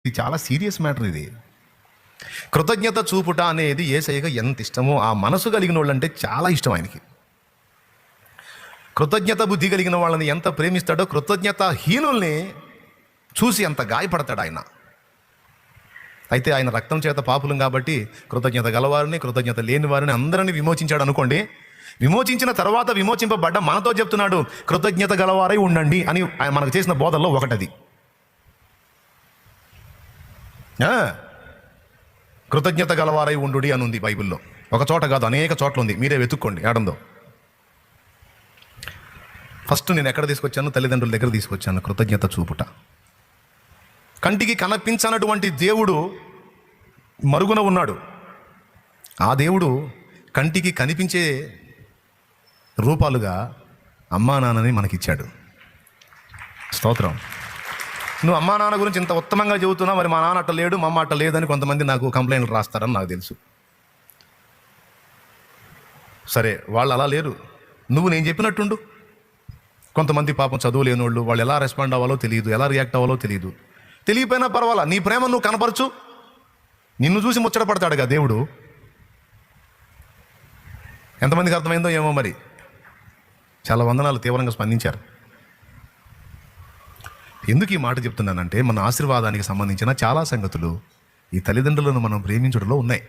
ఇది చాలా serious matter ఇది. కృతజ్ఞత చూపుట అనేది యేసయ్యకి ఎంత ఇష్టమో, ఆ మనసు కలిగిన వాళ్ళంటే చాలా ఇష్టం ఆయనకి. కృతజ్ఞత బుద్ధి కలిగిన వాళ్ళని ఎంత ప్రేమిస్తాడో, కృతజ్ఞత హీనుల్ని చూసి ఎంత గాయపడతాడు ఆయన. అయితే ఆయన రక్తం చేత పాపులం కాబట్టి కృతజ్ఞత గలవారిని, కృతజ్ఞత లేని వారిని అందరినీ విమోచించాడు అనుకోండి. విమోచించిన తర్వాత విమోచింపబడ్డ మనతో చెప్తున్నాడు, కృతజ్ఞత గలవారై ఉండండి అని ఆయన మనకు చేసిన బోధల్లో ఒకటది. కృతజ్ఞత గలవారై ఉండుడి అని ఉంది బైబిల్లో. ఒక చోట కాదు, అనేక చోట్ల ఉంది. మీరే వెతుక్కోండి ఏడందో. ఫస్ట్ నేను ఎక్కడ తీసుకొచ్చాను? తల్లిదండ్రుల దగ్గర తీసుకొచ్చాను. కృతజ్ఞత చూపుట. కంటికి కనిపించనటువంటి దేవుడు మరుగున ఉన్నాడు. ఆ దేవుడు కంటికి కనిపించే రూపాలుగా అమ్మా నాన్నని మనకిచ్చాడు. స్తోత్రం. నువ్వు అమ్మా నాన్న గురించి ఇంత ఉత్తమంగా చెబుతున్నావు, మరి మా నాన్న అట్ట లేడు, మా అమ్మ అట్ట లేదని కొంతమంది నాకు కంప్లైంట్లు రాస్తారని నాకు తెలుసు. సరే, వాళ్ళు అలా లేరు, నువ్వు నేను చెప్పినట్టుండు. కొంతమంది పాపం చదువు లేనోళ్ళు, వాళ్ళు ఎలా రెస్పాండ్ అవ్వాలో తెలియదు, ఎలా రియాక్ట్ అవ్వాలో తెలియదు. తెలియపోయినా పర్వాలా, నీ ప్రేమ నువ్వు కనపరచు. నిన్ను చూసి ముచ్చట పడతాడుగా దేవుడు. ఎంతమందికి అర్థమైందో ఏమో మరి. చాలా వందనాలు, తీవ్రంగా స్పందించారు. ఎందుకు ఈ మాట చెప్తున్నానంటే, మన ఆశీర్వాదానికి సంబంధించిన చాలా సంగతులు ఈ తల్లిదండ్రులను మనం ప్రేమించడంలో ఉన్నాయి.